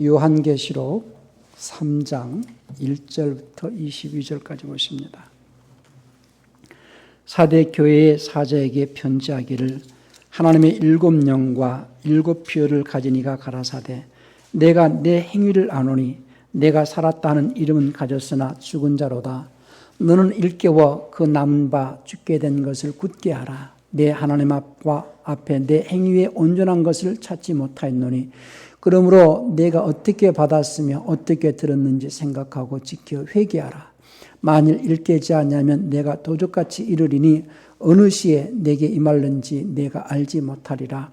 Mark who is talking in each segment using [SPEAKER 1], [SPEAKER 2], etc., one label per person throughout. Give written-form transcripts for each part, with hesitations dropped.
[SPEAKER 1] 요한계시록 3장 1절부터 22절까지 보십니다. 사대 교회의 사자에게 편지하기를 하나님의 일곱 영과 일곱 피어를 가진 이가 가라사대 내가 내 행위를 아노니 내가 살았다 하는 이름은 가졌으나 죽은 자로다. 너는 일깨워 그 남은 바 죽게 된 것을 굳게 하라. 내 하나님 앞에 내 행위에 온전한 것을 찾지 못하였노니 그러므로 내가 어떻게 받았으며 어떻게 들었는지 생각하고 지켜 회개하라. 만일 일깨지 않으면 내가 도적같이 이르리니 어느 시에 내게 임할는지 내가 알지 못하리라.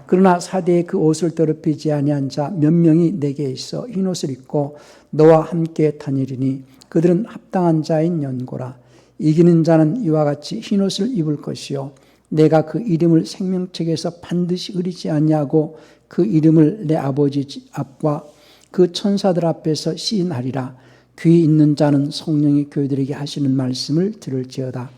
[SPEAKER 1] 그러나 사대에 그 옷을 더럽히지 아니한 자 몇 명이 내게 있어 흰옷을 입고 너와 함께 다니리니 그들은 합당한 자인 연고라. 이기는 자는 이와 같이 흰옷을 입을 것이요 내가 그 이름을 생명책에서 반드시 흐리지 아니하고 그 이름을 내 아버지 앞과 그 천사들 앞에서 시인하리라. 귀 있는 자는 성령이 교회들에게 하시는 말씀을 들을지어다.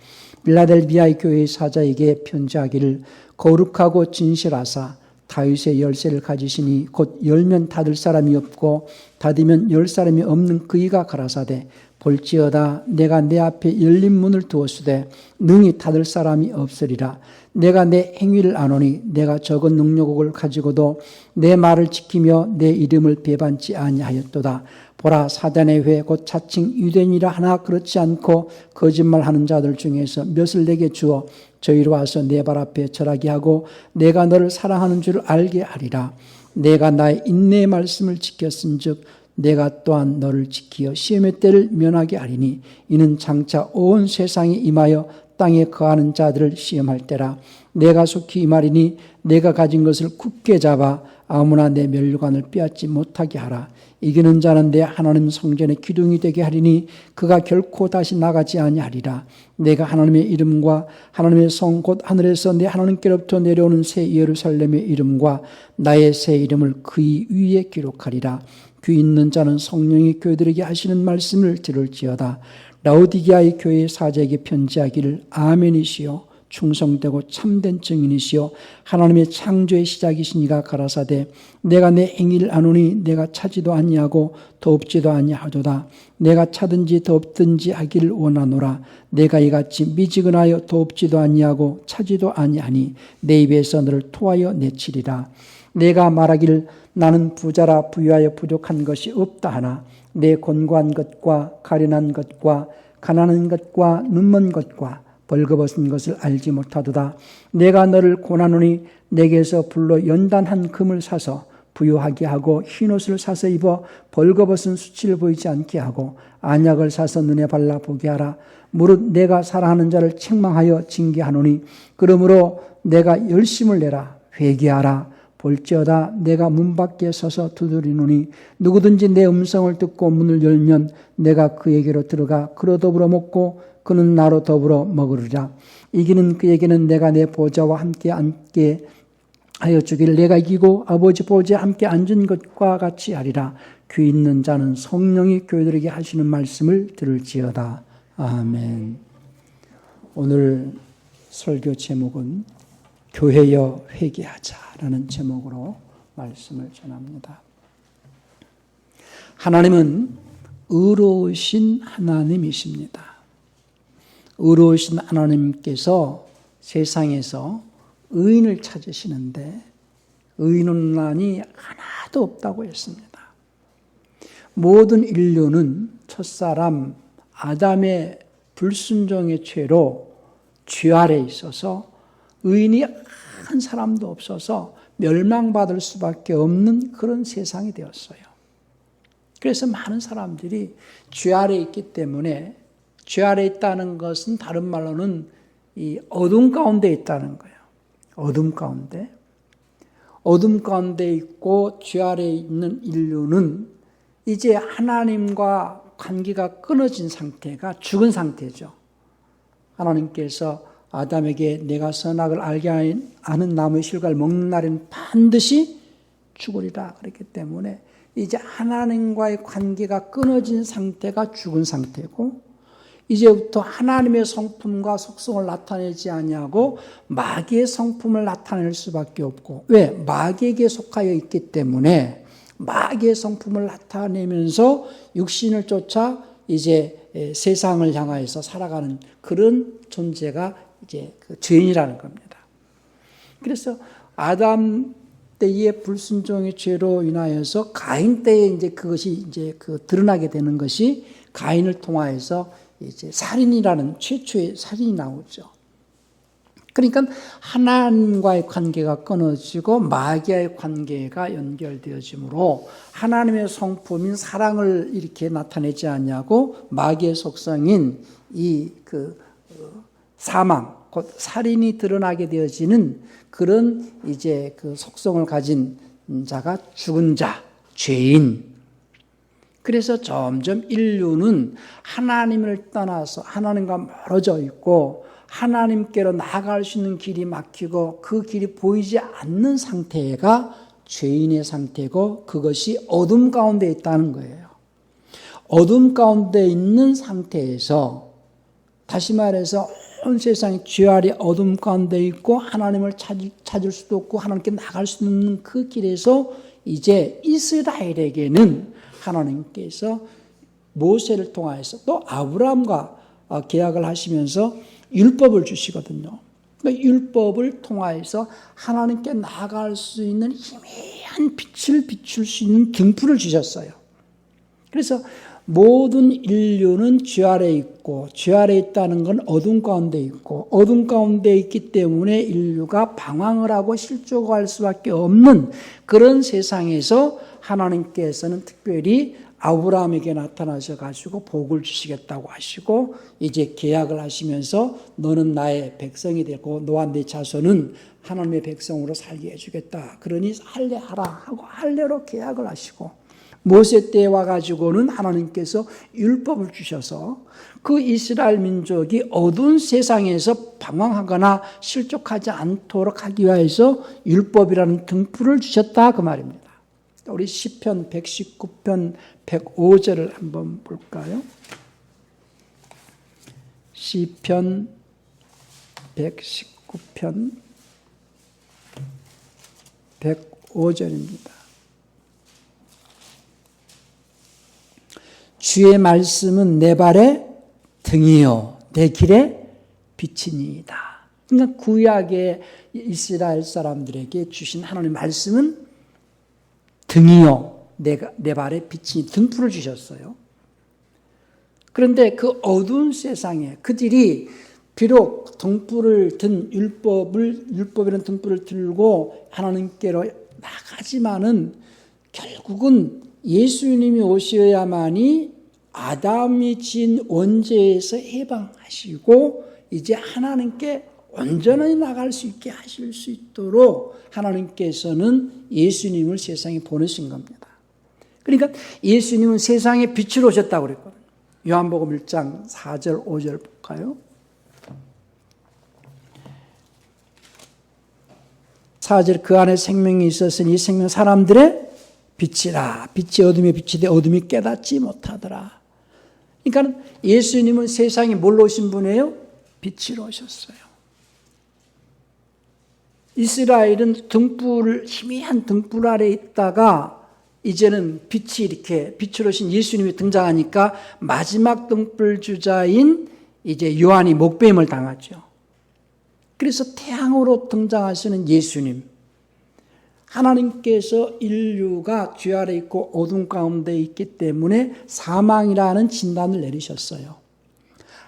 [SPEAKER 1] 빌라델비아의 교회의 사자에게 편지하기를 거룩하고 진실하사 다윗의 열쇠를 가지시니 곧 열면 닫을 사람이 없고 닫으면 열 사람이 없는 그이가 가라사대 볼지어다 내가 내 앞에 열린 문을 두었으되 능히 닫을 사람이 없으리라. 내가 내 행위를 아노니 내가 적은 능력을 가지고도 내 말을 지키며 내 이름을 배반치 아니하였도다. 보라 사단의 회 곧 자칭 유대인이라 하나 그렇지 않고 거짓말하는 자들 중에서 몇을 내게 주어 저희로 와서 내 발 앞에 절하게 하고 내가 너를 사랑하는 줄 알게 하리라. 내가 나의 인내의 말씀을 지켰은즉 내가 또한 너를 지키어 시험의 때를 면하게 하리니 이는 장차 온 세상에 임하여 땅에 거하는 자들을 시험할 때라. 내가 속히 임하리니 내가 가진 것을 굳게 잡아 아무나 내 면류관을 빼앗지 못하게 하라. 이기는 자는 내 하나님 성전의 기둥이 되게 하리니 그가 결코 다시 나가지 아니하리라. 내가 하나님의 이름과 하나님의 성 곧 하늘에서 내 하나님께로부터 내려오는 새 예루살렘의 이름과 나의 새 이름을 그의 위에 기록하리라. 귀 있는 자는 성령이 교회들에게 하시는 말씀을 들을지어다. 라오디게아의 교회의 사자에게 편지하기를 아멘이시요 충성되고 참된 증인이시요 하나님의 창조의 시작이시니가 가라사대 내가 내 행위를 아노니 내가 차지도 아니하고 덥지도 아니하도다. 내가 차든지 덥든지 하기를 원하노라. 내가 이같이 미지근하여 덥지도 아니하고 차지도 아니하니 내 입에서 너를 토하여 내치리라. 내가 말하기를 나는 부자라 부유하여 부족한 것이 없다 하나 내 곤고한 것과 가련한 것과 가난한 것과 눈먼 것과 벌거벗은 것을 알지 못하도다. 내가 너를 고나노니 내게서 불로 연단한 금을 사서 부유하게 하고 흰옷을 사서 입어 벌거벗은 수치를 보이지 않게 하고 안약을 사서 눈에 발라 보게 하라. 무릇 내가 사랑하는 자를 책망하여 징계하노니 그러므로 내가 열심을 내라. 회개하라. 볼지어다 내가 문 밖에 서서 두드리노니 누구든지 내 음성을 듣고 문을 열면 내가 그에게로 들어가 그로 더불어 먹고 그는 나로 더불어 먹으리라. 이기는 그에게는 내가 내 보좌와 함께 앉게 하여 주기를 내가 이기고 아버지 보좌에 함께 앉은 것과 같이 하리라. 귀 있는 자는 성령이 교회들에게 하시는 말씀을 들을지어다. 아멘. 오늘 설교 제목은 교회여 회개하자라는 제목으로 말씀을 전합니다. 하나님은 의로우신 하나님이십니다. 의로우신 하나님께서 세상에서 의인을 찾으시는데 의인론란이 하나도 없다고 했습니다. 모든 인류는 첫사람 아담의 불순종의 죄로 죄 아래 있어서 의인이 한 사람도 없어서 멸망받을 수밖에 없는 그런 세상이 되었어요. 그래서 많은 사람들이 죄 아래 있기 때문에 죄 아래 있다는 것은 다른 말로는 이 어둠 가운데 있다는 거예요. 어둠 가운데 있고 죄 아래 있는 인류는 이제 하나님과 관계가 끊어진 상태가 죽은 상태죠. 하나님께서 아담에게 내가 선악을 알게 하는 나무의 실과를 먹는 날에는 반드시 죽으리라 그랬기 때문에 이제 하나님과의 관계가 끊어진 상태가 죽은 상태고 이제부터 하나님의 성품과 속성을 나타내지 아니하고 마귀의 성품을 나타낼 수밖에 없고 왜? 마귀에게 속하여 있기 때문에 마귀의 성품을 나타내면서 육신을 쫓아 이제 세상을 향하여서 살아가는 그런 존재가 이제 그 죄인이라는 겁니다. 그래서 아담 때의 불순종의 죄로 인하여서 가인 때에 이제 그것이 이제 그 드러나게 되는 것이 가인을 통하여서 이제 살인이라는 최초의 살인이 나오죠. 그러니까 하나님과의 관계가 끊어지고 마귀와의 관계가 연결되어지므로 하나님의 성품인 사랑을 이렇게 나타내지 않냐고 마귀의 속성인 이 그 사망, 곧 살인이 드러나게 되어지는 그런 이제 그 속성을 가진 자가 죽은 자, 죄인. 그래서 점점 인류는 하나님을 떠나서 하나님과 멀어져 있고 하나님께로 나아갈 수 있는 길이 막히고 그 길이 보이지 않는 상태가 죄인의 상태고 그것이 어둠 가운데 있다는 거예요. 어둠 가운데 있는 상태에서 다시 말해서 온 세상이 죄 아래 어둠 가운데 있고 하나님을 찾을 수도 없고 하나님께 나갈 수 없는 그 길에서 이제 이스라엘에게는 하나님께서 모세를 통하여서 또 아브라함과 계약을 하시면서 율법을 주시거든요. 그러니까 율법을 통하여서 하나님께 나아갈 수 있는 희미한 빛을 비출 수 있는 등불을 주셨어요. 그래서 모든 인류는 죄 아래 있고 죄 아래 있다는 건 어둠 가운데 있고 어둠 가운데 있기 때문에 인류가 방황을 하고 실족할 수밖에 없는 그런 세상에서 하나님께서는 특별히 아브라함에게 나타나셔 가지고 복을 주시겠다고 하시고 이제 계약을 하시면서 너는 나의 백성이 되고 너와 네 자손은 하나님의 백성으로 살게 해주겠다. 그러니 할례하라 하고 할례로 계약을 하시고 모세 때에 와가지고는 하나님께서 율법을 주셔서 그 이스라엘 민족이 어두운 세상에서 방황하거나 실족하지 않도록 하기 위해서 율법이라는 등불을 주셨다 그 말입니다. 우리 시편 119편 105절을 한번 볼까요? 시편 119편 105절입니다. 주의 말씀은 내 발의 등이요 내 길의 빛이니이다. 그러니까 구약의 이스라엘 사람들에게 주신 하나님의 말씀은 등이요 내 발의 빛이 등불을 주셨어요. 그런데 그 어두운 세상에 그들이 비록 등불을 든 율법이라는 등불을 들고 하나님께로 나가지만은 결국은 예수님이 오셔야만이 아담이 지은 원죄에서 해방하시고 이제 하나님께 온전히 나갈 수 있게 하실 수 있도록 하나님께서는 예수님을 세상에 보내신 겁니다. 그러니까 예수님은 세상에 빛으로 오셨다고 그랬거든요. 요한복음 1장 4절 5절 볼까요? 4절 그 안에 생명이 있었으니 이 생명 사람들의 빛이라. 빛이 어둠에 비치되 어둠이 깨닫지 못하더라. 그러니까 예수님은 세상에 뭘로 오신 분이에요? 빛으로 오셨어요. 이스라엘은 희미한 등불 아래 있다가 이제는 빛이 이렇게 빛으로 오신 예수님이 등장하니까 마지막 등불 주자인 이제 요한이 목배임을 당하죠. 그래서 태양으로 등장하시는 예수님. 하나님께서 인류가 죄 아래 있고 어둠 가운데 있기 때문에 사망이라는 진단을 내리셨어요.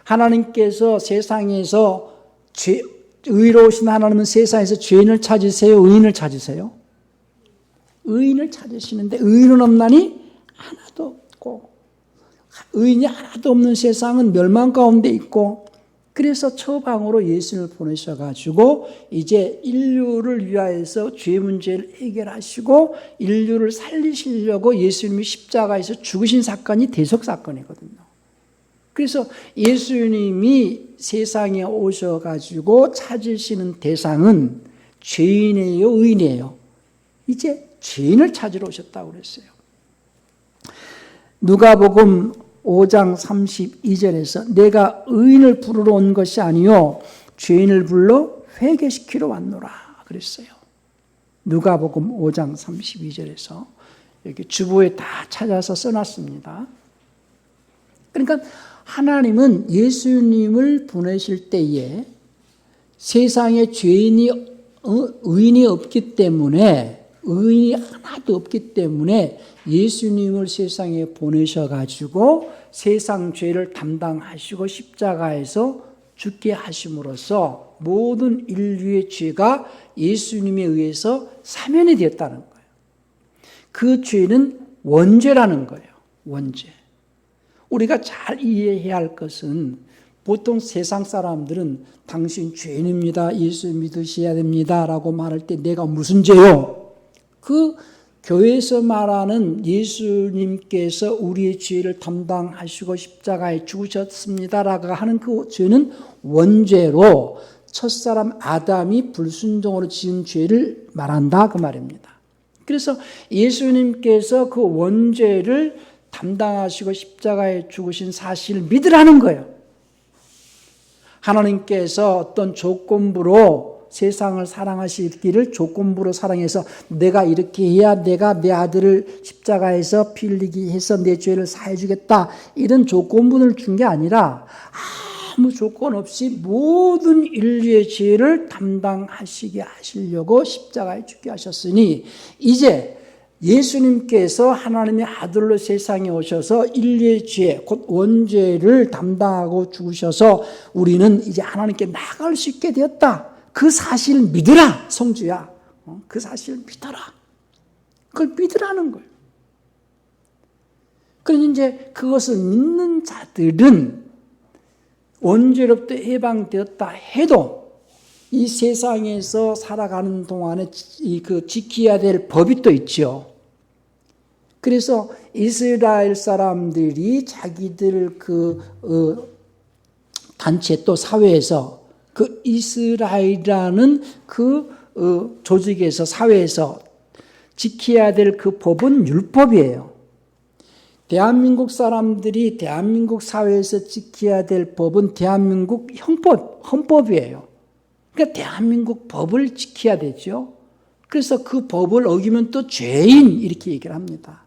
[SPEAKER 1] 하나님께서 세상에서 의로우신 하나님은 세상에서 죄인을 찾으세요? 의인을 찾으세요? 의인을 찾으시는데 의인은 없나니? 하나도 없고 의인이 하나도 없는 세상은 멸망 가운데 있고 그래서 처방으로 예수님을 보내셔가지고 이제 인류를 위하여서 죄 문제를 해결하시고 인류를 살리시려고 예수님이 십자가에서 죽으신 사건이 대속 사건이거든요. 그래서 예수님이 세상에 오셔가지고 찾으시는 대상은 죄인이에요, 의인이에요? 이제 죄인을 찾으러 오셨다고 그랬어요. 누가복음 5장 32절에서 내가 의인을 부르러 온 것이 아니요 죄인을 불러 회개시키러 왔노라 그랬어요. 누가복음 5장 32절에서 여기 주보에 다 찾아서 써놨습니다. 그러니까 하나님은 예수님을 보내실 때에 세상에 의인이 없기 때문에, 의인이 하나도 없기 때문에 예수님을 세상에 보내셔가지고 세상 죄를 담당하시고 십자가에서 죽게 하심으로써 모든 인류의 죄가 예수님에 의해서 사면이 되었다는 거예요. 그 죄는 원죄라는 거예요. 원죄. 우리가 잘 이해해야 할 것은 보통 세상 사람들은 당신 죄인입니다. 예수 믿으셔야 됩니다. 라고 말할 때 내가 무슨 죄요? 그 교회에서 말하는 예수님께서 우리의 죄를 담당하시고 십자가에 죽으셨습니다. 라고 하는 그 죄는 원죄로 첫사람 아담이 불순종으로 지은 죄를 말한다. 그 말입니다. 그래서 예수님께서 그 원죄를 담당하시고 십자가에 죽으신 사실을 믿으라는 거예요. 하나님께서 어떤 조건부로 세상을 사랑하시기를 조건부로 사랑해서 내가 이렇게 해야 내가 내 아들을 십자가에서 피 흘리게 해서 내 죄를 사해 주겠다, 이런 조건부를 준 게 아니라 아무 조건 없이 모든 인류의 죄를 담당하시게 하시려고 십자가에 죽게 하셨으니 이제 예수님께서 하나님의 아들로 세상에 오셔서 인류의 죄, 곧 원죄를 담당하고 죽으셔서 우리는 이제 하나님께 나아갈 수 있게 되었다. 그 사실을 믿으라, 성주야. 그 사실을 믿어라. 그걸 믿으라는 거예요. 그러니 이제 그것을 믿는 자들은 원죄로부터 해방되었다 해도 이 세상에서 살아가는 동안에 그 지켜야 될 법이 또 있죠. 그래서 이스라엘 사람들이 자기들 단체 또 사회에서 그 이스라엘이라는 조직에서 사회에서 지켜야 될 그 법은 율법이에요. 대한민국 사람들이 대한민국 사회에서 지켜야 될 법은 대한민국 헌법이에요. 그러니까 대한민국 법을 지켜야 되죠. 그래서 그 법을 어기면 또 죄인, 이렇게 얘기를 합니다.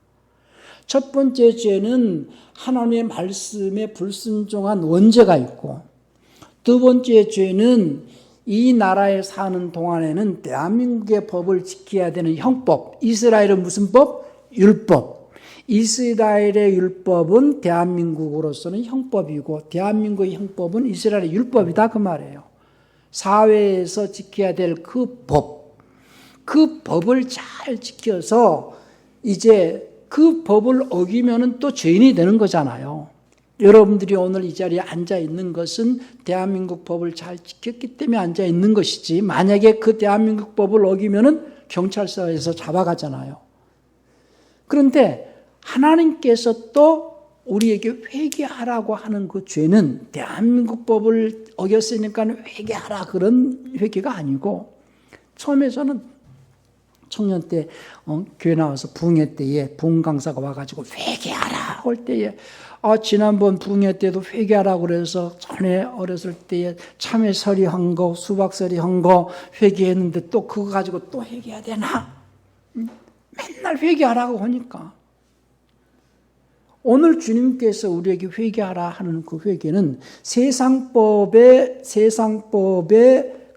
[SPEAKER 1] 첫 번째 죄는 하나님의 말씀에 불순종한 원죄가 있고, 두 번째 죄는 이 나라에 사는 동안에는 대한민국의 법을 지켜야 되는 형법. 이스라엘은 무슨 법? 율법. 이스라엘의 율법은 대한민국으로서는 형법이고 대한민국의 형법은 이스라엘의 율법이다, 그 말이에요. 사회에서 지켜야 될 그 법, 그 법을 잘 지켜서 이제 그 법을 어기면은 또 죄인이 되는 거잖아요. 여러분들이 오늘 이 자리에 앉아 있는 것은 대한민국 법을 잘 지켰기 때문에 앉아 있는 것이지, 만약에 그 대한민국 법을 어기면은 경찰서에서 잡아가잖아요. 그런데 하나님께서 또 우리에게 회개하라고 하는 그 죄는 대한민국 법을 어겼으니까 회개하라, 그런 회개가 아니고, 처음에 저는 청년 때 교회 나와서 부흥회 때에 부흥 강사가 와가지고 회개하라 할 때에 지난번 부흥회 때도 회개하라고 그래서 전에 어렸을 때에 참외서리 한 거, 수박서리 한 거 회개했는데 또 그거 가지고 또 회개해야 되나? 맨날 회개하라고 하니까. 오늘 주님께서 우리에게 회개하라 하는 그 회개는 세상법에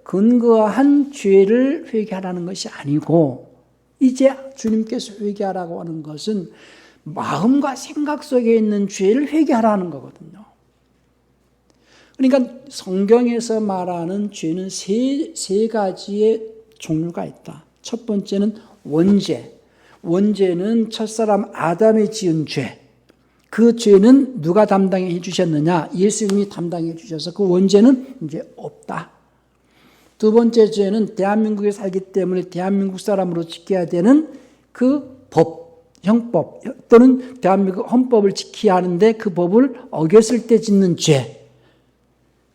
[SPEAKER 1] 근거한 죄를 회개하라는 것이 아니고, 이제 주님께서 회개하라고 하는 것은 마음과 생각 속에 있는 죄를 회개하라는 거거든요. 그러니까 성경에서 말하는 죄는 세 가지의 종류가 있다. 첫 번째는 원죄. 원죄는 첫사람 아담이 지은 죄. 그 죄는 누가 담당해 주셨느냐? 예수님이 담당해 주셔서 그 원죄는 이제 없다. 두 번째 죄는 대한민국에 살기 때문에 대한민국 사람으로 지켜야 되는 그 법, 형법 또는 대한민국 헌법을 지켜야 하는데 그 법을 어겼을 때 짓는 죄.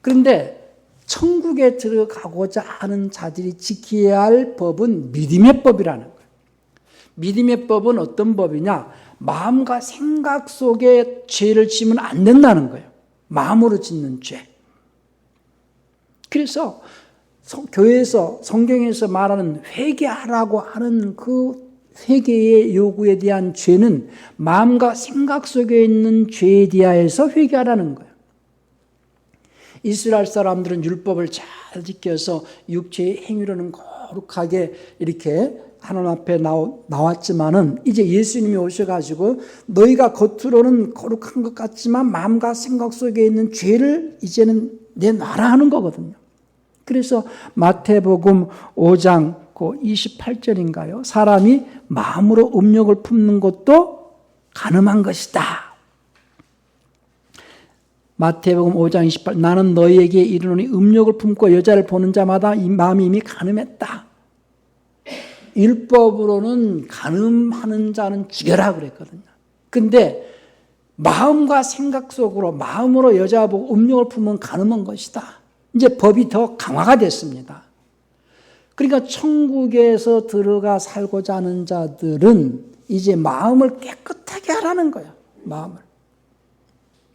[SPEAKER 1] 그런데 천국에 들어가고자 하는 자들이 지켜야 할 법은 믿음의 법이라는 거예요. 믿음의 법은 어떤 법이냐? 마음과 생각 속에 죄를 지으면 안 된다는 거예요. 마음으로 짓는 죄. 그래서 교회에서 성경에서 말하는 회개하라고 하는 그 회개의 요구에 대한 죄는 마음과 생각 속에 있는 죄에 대하여서 회개하라는 거예요. 이스라엘 사람들은 율법을 잘 지켜서 육체의 행위로는 거룩하게 이렇게 하나님 앞에 나왔지만은 이제 예수님이 오셔가지고 너희가 겉으로는 거룩한 것 같지만 마음과 생각 속에 있는 죄를 이제는 내놔라 하는 거거든요. 그래서 마태복음 5장 28절인가요? 사람이 마음으로 음욕을 품는 것도 간음한 것이다. 마태복음 5장 28, 나는 너희에게 이르노니 음욕을 품고 여자를 보는 자마다 이 마음이 이미 간음했다. 율법으로는 간음하는 자는 죽여라 그랬거든요. 근데 마음과 생각 속으로 마음으로 여자 보고 음욕을 품으면 간음한 것이다. 이제 법이 더 강화가 됐습니다. 그러니까 천국에서 들어가 살고자 하는 자들은 이제 마음을 깨끗하게 하라는 거예요. 마음을.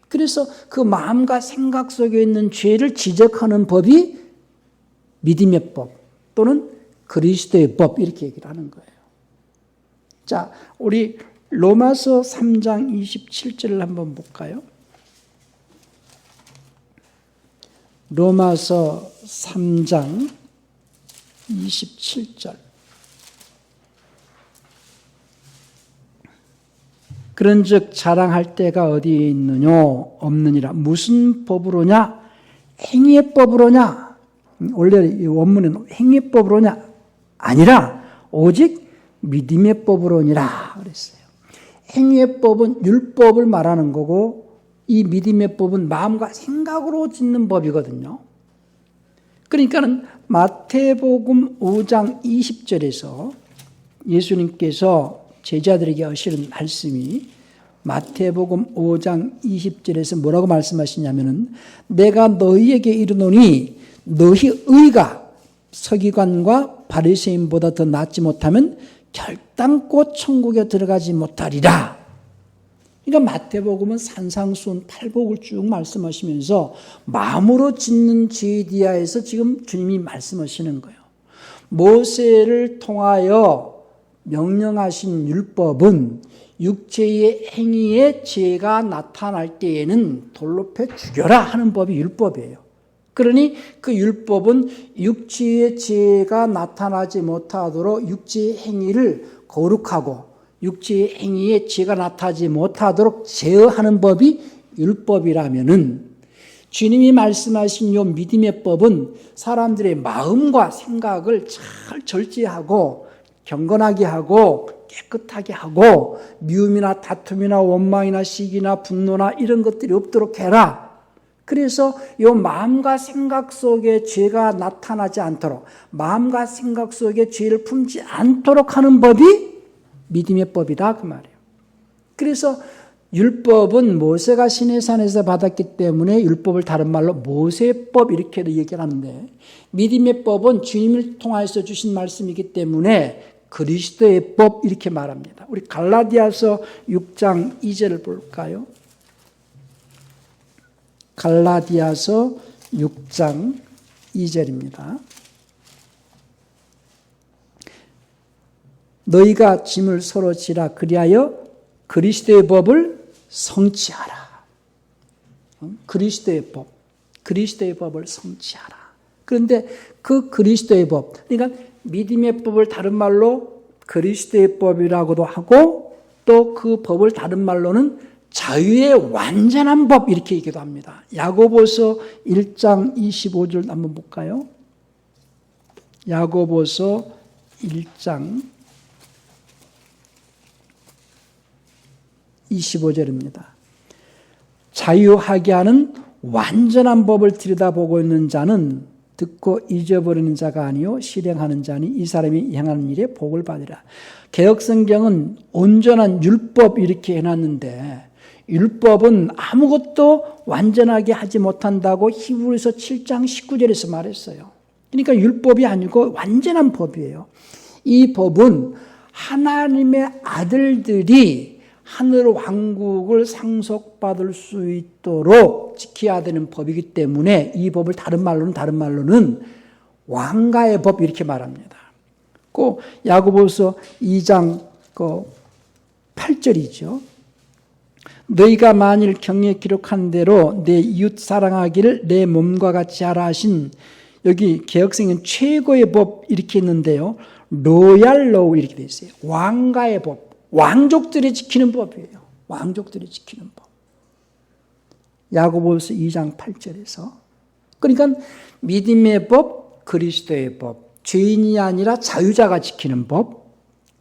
[SPEAKER 1] 그래서 그 마음과 생각 속에 있는 죄를 지적하는 법이 믿음의 법 또는 그리스도의 법 이렇게 얘기를 하는 거예요. 자, 우리 로마서 3장 27절을 한번 볼까요? 로마서 3장 27절. 그런즉 자랑할 때가 어디에 있느냐 없느니라. 무슨 법으로냐? 행위의 법으로냐? 원래 이 원문은 행위의 법으로냐? 아니라 오직 믿음의 법으로니라 그랬어요. 행위의 법은 율법을 말하는 거고 이 믿음의 법은 마음과 생각으로 짓는 법이거든요. 그러니까는 마태복음 5장 20절에서 예수님께서 제자들에게 하시는 말씀이 마태복음 5장 20절에서 뭐라고 말씀하시냐면은 내가 너희에게 이르노니 너희 의가 서기관과 바리새인보다 더 낫지 못하면 결단코 천국에 들어가지 못하리라. 그러니까 마태복음은 산상수훈 팔복을 쭉 말씀하시면서 마음으로 짓는 죄에 대하여서 지금 주님이 말씀하시는 거예요. 모세를 통하여 명령하신 율법은 육체의 행위에 죄가 나타날 때에는 돌로 패 죽여라 하는 법이 율법이에요. 그러니 그 율법은 육체의 죄가 나타나지 못하도록 육체의 행위를 거룩하고 육체의 행위에 죄가 나타나지 못하도록 제어하는 법이 율법이라면은 주님이 말씀하신 요 믿음의 법은 사람들의 마음과 생각을 잘 절제하고 경건하게 하고 깨끗하게 하고 미움이나 다툼이나 원망이나 시기나 분노나 이런 것들이 없도록 해라. 그래서 이 마음과 생각 속에 죄가 나타나지 않도록 마음과 생각 속에 죄를 품지 않도록 하는 법이 믿음의 법이다 그 말이에요. 그래서 율법은 모세가 시내산에서 받았기 때문에 율법을 다른 말로 모세법 이렇게도 얘기를 하는데 믿음의 법은 주님을 통해서 주신 말씀이기 때문에 그리스도의 법 이렇게 말합니다. 우리 갈라디아서 6장 2절을 볼까요? 갈라디아서 6장 2절입니다. 너희가 짐을 서로 지라 그리하여 그리스도의 법을 성취하라. 그리스도의 법, 그리스도의 법을 성취하라. 그런데 그 그리스도의 법, 그러니까 믿음의 법을 다른 말로 그리스도의 법이라고도 하고 또 그 법을 다른 말로는 자유의 완전한 법 이렇게 얘기도 합니다. 야고보서 1장 25절 한번 볼까요? 야고보서 1장 25절입니다. 자유하게 하는 완전한 법을 들여다보고 있는 자는 듣고 잊어버리는 자가 아니요 실행하는 자니 이 사람이 행하는 일에 복을 받으리라. 개역성경은 온전한 율법 이렇게 해놨는데 율법은 아무것도 완전하게 하지 못한다고 히브리서 7장 19절에서 말했어요. 그러니까 율법이 아니고 완전한 법이에요. 이 법은 하나님의 아들들이 하늘 왕국을 상속받을 수 있도록 지켜야 되는 법이기 때문에 이 법을 다른 말로는 왕가의 법 이렇게 말합니다. 꼭 야고보서 2장 그 8절이죠. 너희가 만일 경에 기록한 대로 내 이웃 사랑하기를 내 몸과 같이 하라 하신, 여기 개혁성은 최고의 법 이렇게 있는데요. 로얄 로우 이렇게 돼 있어요. 왕가의 법, 왕족들이 지키는 법이에요. 왕족들이 지키는 법. 야고보서 2장 8절에서. 그러니까 믿음의 법, 그리스도의 법, 죄인이 아니라 자유자가 지키는 법,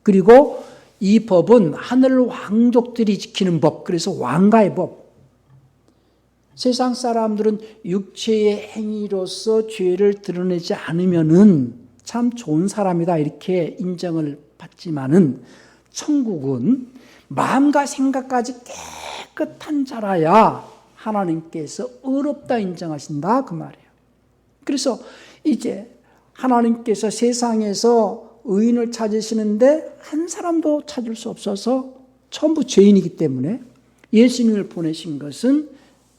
[SPEAKER 1] 그리고 이 법은 하늘 왕족들이 지키는 법, 그래서 왕가의 법. 세상 사람들은 육체의 행위로서 죄를 드러내지 않으면은 참 좋은 사람이다 이렇게 인정을 받지만은 천국은 마음과 생각까지 깨끗한 자라야 하나님께서 의롭다 인정하신다 그 말이에요. 그래서 이제 하나님께서 세상에서 의인을 찾으시는데 한 사람도 찾을 수 없어서 전부 죄인이기 때문에 예수님을 보내신 것은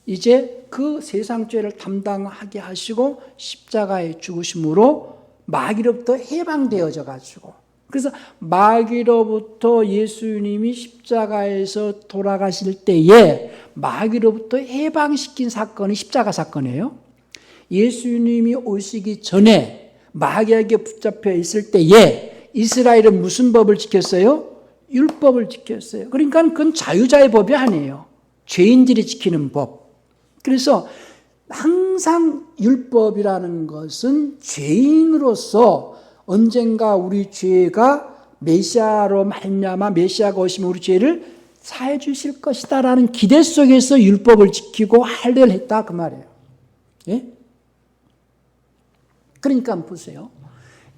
[SPEAKER 1] 이제 그 세상 죄를 담당하게 하시고 십자가에 죽으심으로 마귀로부터 해방되어져 가지고, 그래서 마귀로부터 예수님이 십자가에서 돌아가실 때에 마귀로부터 해방시킨 사건이 십자가 사건이에요. 예수님이 오시기 전에 마귀에게 붙잡혀 있을 때에 이스라엘은 무슨 법을 지켰어요? 율법을 지켰어요. 그러니까 그건 자유자의 법이 아니에요. 죄인들이 지키는 법. 그래서 항상 율법이라는 것은 죄인으로서 언젠가 우리 죄가 메시아로 말미암아 메시아가 오시면 우리 죄를 사해 주실 것이다라는 기대 속에서 율법을 지키고 할례를 했다 그 말이에요. 예? 그러니까 보세요.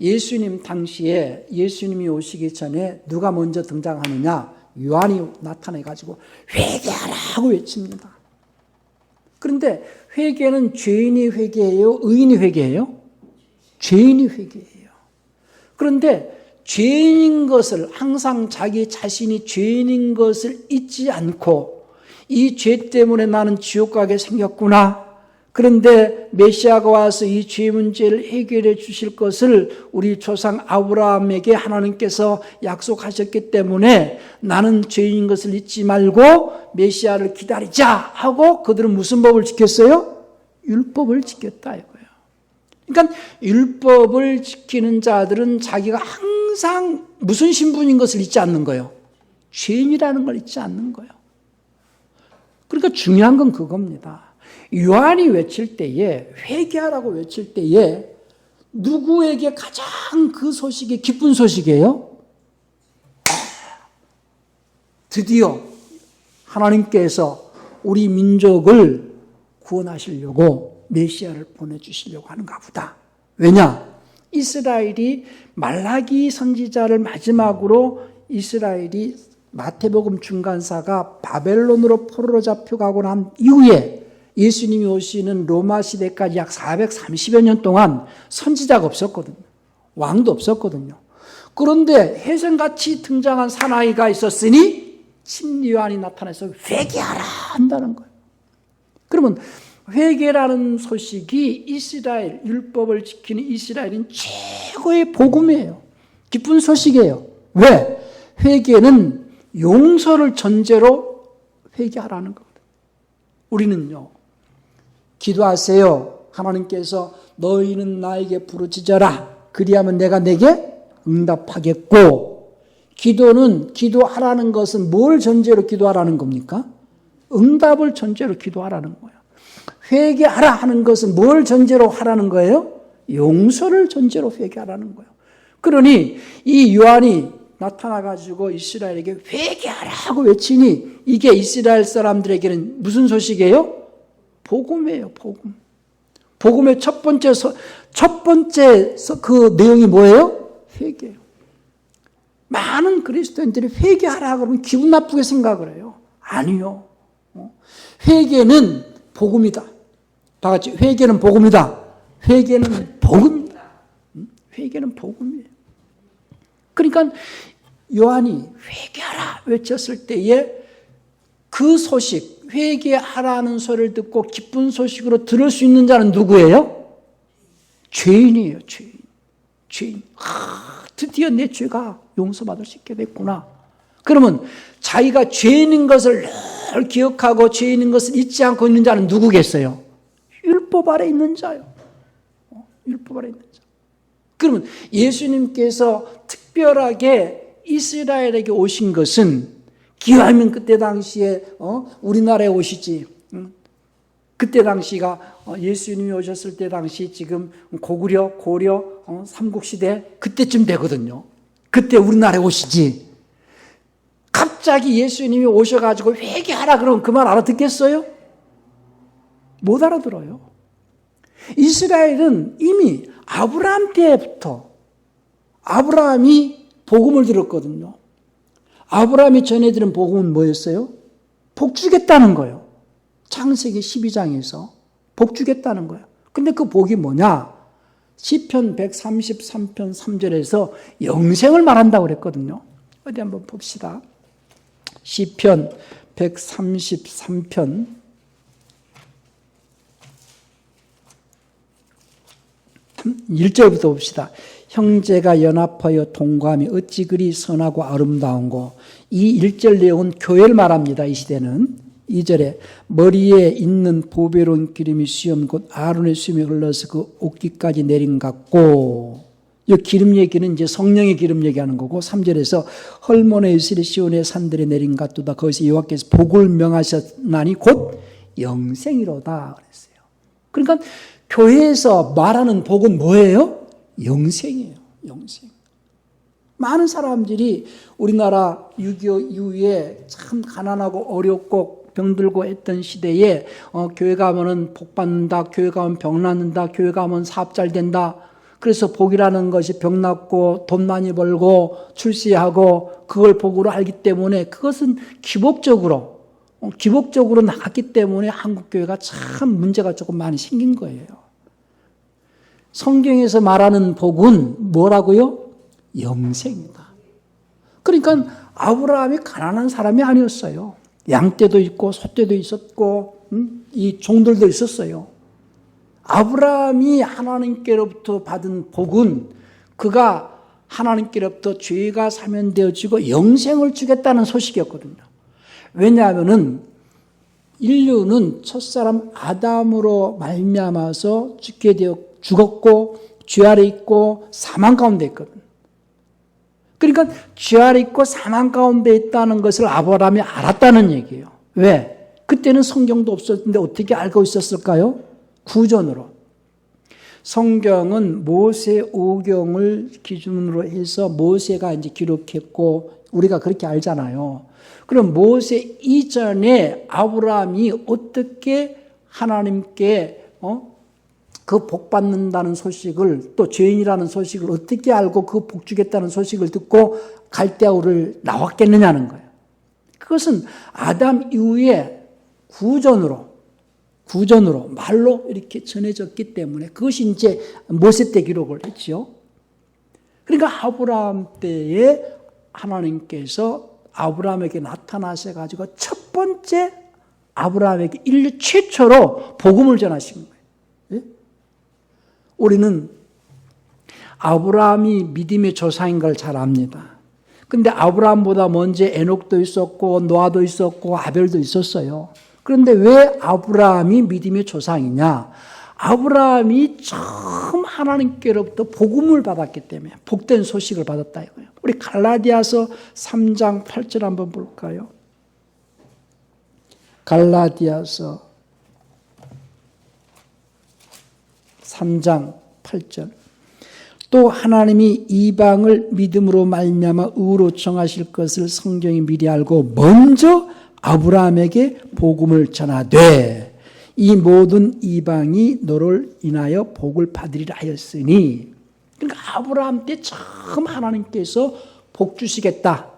[SPEAKER 1] 예수님 당시에 예수님이 오시기 전에 누가 먼저 등장하느냐? 요한이 나타나가지고 회개하라고 외칩니다. 그런데 회개는 죄인이 회개해요? 의인이 회개해요? 죄인이 회개해요. 그런데 죄인인 것을, 항상 자기 자신이 죄인인 것을 잊지 않고 이 죄 때문에 나는 지옥 가게 생겼구나. 그런데 메시아가 와서 이 죄 문제를 해결해 주실 것을 우리 조상 아브라함에게 하나님께서 약속하셨기 때문에 나는 죄인인 것을 잊지 말고 메시아를 기다리자 하고 그들은 무슨 법을 지켰어요? 율법을 지켰다 이거예요. 그러니까 율법을 지키는 자들은 자기가 항상 무슨 신분인 것을 잊지 않는 거예요. 죄인이라는 걸 잊지 않는 거예요. 그러니까 중요한 건 그겁니다. 요한이 외칠 때에, 회개하라고 외칠 때에 누구에게 가장 그 소식이 기쁜 소식이에요? 드디어 하나님께서 우리 민족을 구원하시려고 메시아를 보내주시려고 하는가 보다. 왜냐? 이스라엘이 말라기 선지자를 마지막으로 이스라엘이 마태복음 중간사가 바벨론으로 포로로 잡혀가고 난 이후에 예수님이 오시는 로마 시대까지 약 430여 년 동안 선지자가 없었거든요. 왕도 없었거든요. 그런데 혜성같이 등장한 사나이가 있었으니 친요한이 나타나서 회개하라 한다는 거예요. 그러면 회개라는 소식이 이스라엘, 율법을 지키는 이스라엘은 최고의 복음이에요. 기쁜 소식이에요. 왜? 회개는 용서를 전제로 회개하라는 거거든요. 우리는요, 기도하세요. 하나님께서 너희는 나에게 부르짖어라. 그리하면 내가 내게 응답하겠고, 기도는, 기도하라는 것은 뭘 전제로 기도하라는 겁니까? 응답을 전제로 기도하라는 거예요. 회개하라 하는 것은 뭘 전제로 하라는 거예요? 용서를 전제로 회개하라는 거예요. 그러니 이 요한이 나타나가지고 이스라엘에게 회개하라고 외치니 이게 이스라엘 사람들에게는 무슨 소식이에요? 복음이에요, 복음. 복음의 첫 번째 그 내용이 뭐예요? 회개예요. 많은 그리스도인들이 회개하라 그러면 기분 나쁘게 생각을 해요. 아니요. 회개는 복음이다. 다 같이 회개는 복음이다. 회개는 복음이다. 회개는 복음이에요. 그러니까 요한이 회개하라 외쳤을 때에 그 소식, 회개하라는 소리를 듣고 기쁜 소식으로 들을 수 있는 자는 누구예요? 죄인이에요, 죄인. 죄인. 드디어 내 죄가 용서받을 수 있게 됐구나. 그러면 자기가 죄 있는 것을 늘 기억하고 죄 있는 것을 잊지 않고 있는 자는 누구겠어요? 율법 아래 있는 자요. 율법 아래 있는 자. 그러면 예수님께서 특별하게 이스라엘에게 오신 것은 기왕이면 그때 당시에 우리나라에 오시지. 그때 당시가 예수님이 오셨을 때 당시 지금 고구려, 고려, 삼국시대 그때쯤 되거든요. 그때 우리나라에 오시지. 갑자기 예수님이 오셔가지고 회개하라 그러면 그 말 알아듣겠어요? 못 알아들어요. 이스라엘은 이미 아브라함 때부터 아브라함이 복음을 들었거든요. 아브라함이 전해들은 복음은 뭐였어요? 복 주겠다는 거예요. 창세기 12장에서 복 주겠다는 거예요. 근데 그 복이 뭐냐? 시편 133편 3절에서 영생을 말한다고 그랬거든요. 어디 한번 봅시다. 시편 133편 1절부터 봅시다. 형제가 연합하여 동거함이 어찌 그리 선하고 아름다운고. 이 1절 내용은 교회를 말합니다. 이 시대는. 2절에 머리에 있는 보배로운 기름이 수염 곧 아론의 수염이 흘러서 그 옷깃까지 내린 같고. 이 기름 얘기는 이제 성령의 기름 얘기하는 거고 3절에서 헐몬의 이스라엘 시온의 산들에 내린 같도다. 거기서 여호와께서 복을 명하셨나니 곧 영생이로다 그랬어요. 그러니까 교회에서 말하는 복은 뭐예요? 영생이에요. 영생. 많은 사람들이 우리나라 6.25 이후에 참 가난하고 어렵고 병들고 했던 시대에 교회 가면은 복 받는다, 교회 가면 병 낫는다, 교회 가면 사업 잘 된다. 그래서 복이라는 것이 병 낫고 돈 많이 벌고 출세하고 그걸 복으로 알기 때문에 그것은 기복적으로 나갔기 때문에 한국교회가 참 문제가 조금 많이 생긴 거예요. 성경에서 말하는 복은 뭐라고요? 영생이다. 그러니까 아브라함이 가난한 사람이 아니었어요. 양떼도 있고 소떼도 있었고 이 종들도 있었어요. 아브라함이 하나님께로부터 받은 복은 그가 하나님께로부터 죄가 사면되어지고 영생을 주겠다는 소식이었거든요. 왜냐하면은 인류는 첫사람 아담으로 말미암아서 죽었고 죄 아래 있고 사망 가운데 있거든. 그러니까 죄 아래 있고 사망 가운데 있다는 것을 아브라함이 알았다는 얘기예요. 왜? 그때는 성경도 없었는데 어떻게 알고 있었을까요? 구전으로. 성경은 모세오경을 기준으로 해서 모세가 이제 기록했고 우리가 그렇게 알잖아요. 그럼 모세 이전에 아브라함이 어떻게 하나님께 그 복 받는다는 소식을 또 죄인이라는 소식을 어떻게 알고 그 복 주겠다는 소식을 듣고 갈대아우를 나왔겠느냐는 거예요. 그것은 아담 이후에 구전으로 말로 이렇게 전해졌기 때문에 그것이 이제 모세 때 기록을 했죠. 그러니까 아브라함 때에 하나님께서 아브라함에게 나타나셔가지고 첫 번째 아브라함에게 인류 최초로 복음을 전하신 거예요. 예? 우리는 아브라함이 믿음의 조상인 걸 잘 압니다. 근데 아브라함보다 먼저 에녹도 있었고 노아도 있었고 아벨도 있었어요. 그런데 왜 아브라함이 믿음의 조상이냐? 아브라함이 처음 하나님께로부터 복음을 받았기 때문에 복된 소식을 받았다 이거예요. 우리 갈라디아서 3장 8절 한번 볼까요? 갈라디아서 3장 8절. 또 하나님이 이방을 믿음으로 말미암아 의로 정하실 것을 성경이 미리 알고 먼저 아브라함에게 복음을 전하되 이 모든 이방이 너를 인하여 복을 받으리라 하였으니. 그러니까 아브라함 때 처음 하나님께서 복 주시겠다.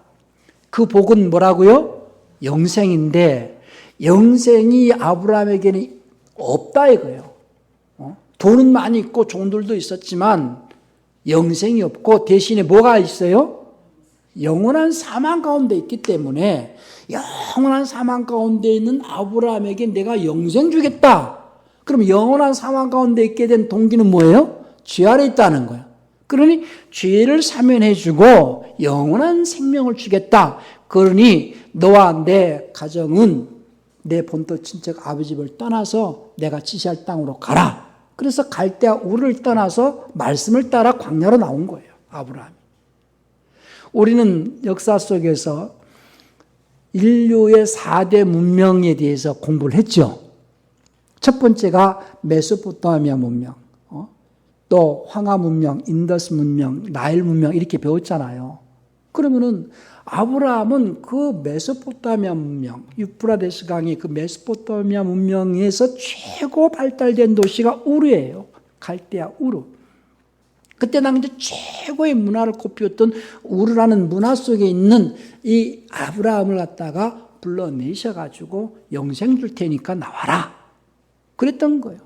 [SPEAKER 1] 그 복은 뭐라고요? 영생인데 영생이 아브라함에게는 없다 이거예요. 돈은 많이 있고 종들도 있었지만 영생이 없고 대신에 뭐가 있어요? 영원한 사망 가운데 있기 때문에 영원한 사망 가운데 있는 아브라함에게 내가 영생 주겠다. 그럼 영원한 사망 가운데 있게 된 동기는 뭐예요? 죄 아래 있다는 거예요. 그러니 죄를 사면해주고 영원한 생명을 주겠다. 그러니 너와 내 가정은 내 본토 친척 아버지 집을 떠나서 내가 지시할 땅으로 가라. 그래서 갈대아 우르를 떠나서 말씀을 따라 광야로 나온 거예요. 아브라함이. 우리는 역사 속에서 인류의 4대 문명에 대해서 공부를 했죠. 첫 번째가 메소포타미아 문명, 또 황하 문명, 인더스 문명, 나일 문명 이렇게 배웠잖아요. 그러면은 아브라함은 그 메소포타미아 문명, 유프라데스 강의 그 메소포타미아 문명에서 최고 발달된 도시가 우르예요. 갈대아 우르. 그때 당시 최고의 문화를 꼽혔던 우르라는 문화 속에 있는 이 아브라함을 갖다가 불러내셔가지고 영생 줄 테니까 나와라. 그랬던 거예요.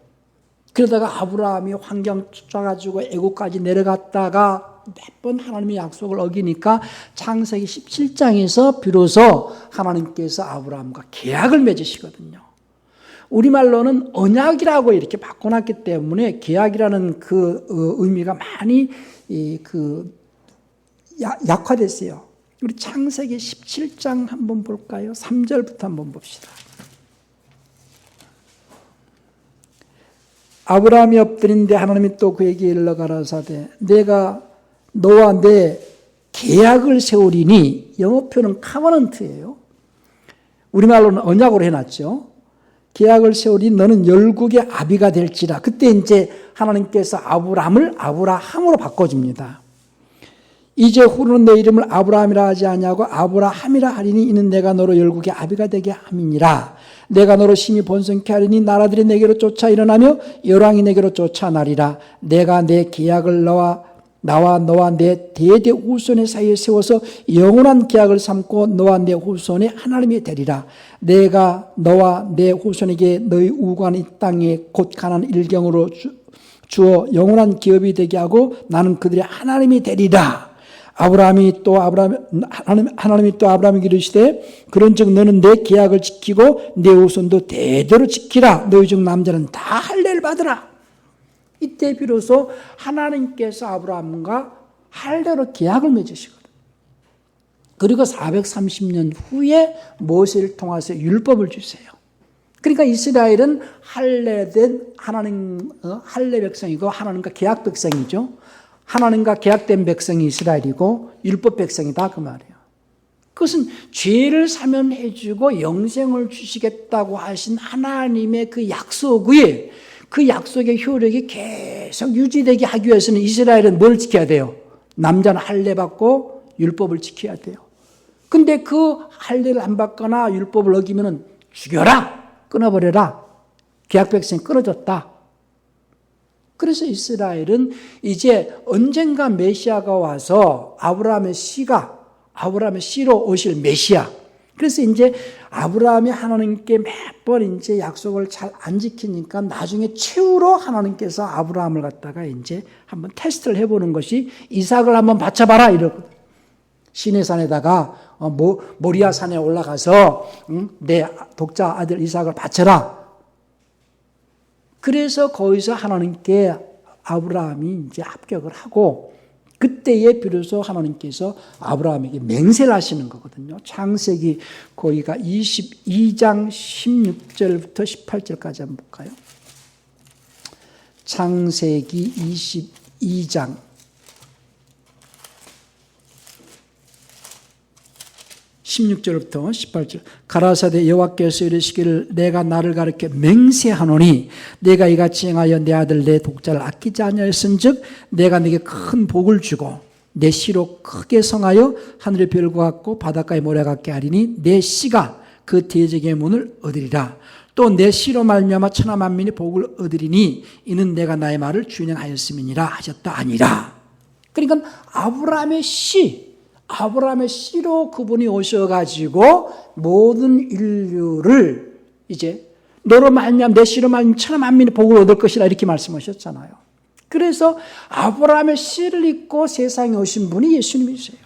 [SPEAKER 1] 그러다가 아브라함이 환경 쫓아가지고 애국까지 내려갔다가 몇 번 하나님의 약속을 어기니까 창세기 17장에서 비로소 하나님께서 아브라함과 계약을 맺으시거든요. 우리말로는 언약이라고 이렇게 바꿔놨기 때문에 계약이라는 그 의미가 많이 약화됐어요. 우리 창세기 17장 한번 볼까요? 3절부터 한번 봅시다. 아브라함이 엎드린데 하나님이 또 그에게 일러 가라사대 내가 너와 내 계약을 세우리니, 영어표는 카버넌트예요. 우리말로는 언약으로 해놨죠. 계약을 세우리니 너는 열국의 아비가 될지라. 그때 이제 하나님께서 아브라함을 아브라함으로 바꿔줍니다. 이제 후로는 내 이름을 아브라함이라 하지 아니하고 아브라함이라 하리니 이는 내가 너로 열국의 아비가 되게 함이니라. 내가 너로 심히 번성케 하리니 나라들이 내게로 쫓아 일어나며 열왕이 내게로 쫓아나리라. 내가 내 계약을 나와 너와 내 대대 후손의 사이에 세워서 영원한 계약을 삼고 너와 내 후손의 하나님이 되리라. 내가 너와 내 후손에게 너희 우고한 이 땅에 곧 가나안 일경으로 주어 영원한 기업이 되게 하고 나는 그들의 하나님이 되리라. 하나님이 또 아브라함에게 이르시되 그런즉 너는 내 계약을 지키고 내 후손도 대대로 지키라. 너희 중 남자는 다 할례를 받으라. 이때 비로소 하나님께서 아브라함과 할례로 계약을 맺으시거든요. 그리고 430년 후에 모세를 통해서 율법을 주세요. 그러니까 이스라엘은 할례된 할례 백성이고 하나님과 계약 백성이죠. 하나님과 계약된 백성이 이스라엘이고 율법 백성이다 그 말이에요. 그것은 죄를 사면해주고 영생을 주시겠다고 하신 하나님의 그 약속 위에 그 약속의 효력이 계속 유지되게 하기 위해서는 이스라엘은 뭘 지켜야 돼요? 남자는 할례 받고 율법을 지켜야 돼요. 근데 그 할례를 안 받거나 율법을 어기면은 죽여라! 끊어버려라! 계약 백성이 끊어졌다. 그래서 이스라엘은 이제 언젠가 메시아가 와서 아브라함의 씨로 오실 메시아. 그래서 이제 아브라함이 하나님께 몇 번 이제 약속을 잘 안 지키니까 나중에 최후로 하나님께서 아브라함을 갖다가 이제 한번 테스트를 해보는 것이 이삭을 한번 바쳐봐라 이러거든. 시내산에다가 모리아 산에 올라가서 내 독자 아들 이삭을 바쳐라. 그래서 거기서 하나님께 아브라함이 이제 합격을 하고 그때에 비로소 하나님께서 아브라함에게 맹세를 하시는 거거든요. 창세기 거기가 22장 16절부터 18절까지 한번 볼까요? 창세기 22장 16절부터 18절 가라사대 여호와께서 이르시기를 내가 나를 가리켜 맹세하노니 내가 이같이 행하여 내 아들 내 독자를 아끼지 아니하였은즉 내가 내게 큰 복을 주고 내 씨로 크게 성하여 하늘의 별과 같고 바닷가의 모래 같게 하리니 내 씨가 그 대적의 문을 얻으리라. 또 내 씨로 말미암아 천하 만민이 복을 얻으리니 이는 내가 나의 말을 준행하였음이니라 하셨다 아니라. 그러니까 아브라함의 씨로 그분이 오셔가지고 모든 인류를 이제 너로 말미암아 내 씨로 말미암아 천하 만민이 복을 얻을 것이라 이렇게 말씀하셨잖아요. 그래서 아브라함의 씨를 입고 세상에 오신 분이 예수님이세요.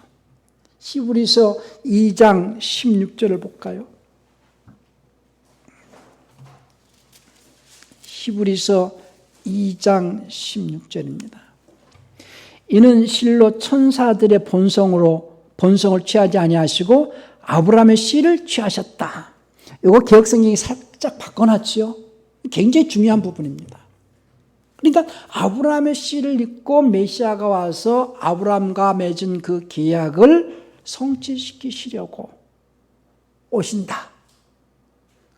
[SPEAKER 1] 히브리서 2장 16절을 볼까요? 히브리서 2장 16절입니다. 이는 실로 천사들의 본성을 취하지 아니하시고 아브라함의 씨를 취하셨다. 이거 개혁성경이 살짝 바꿔놨지요. 굉장히 중요한 부분입니다. 그러니까 아브라함의 씨를 잇고 메시아가 와서 아브라함과 맺은 그 계약을 성취시키시려고 오신다.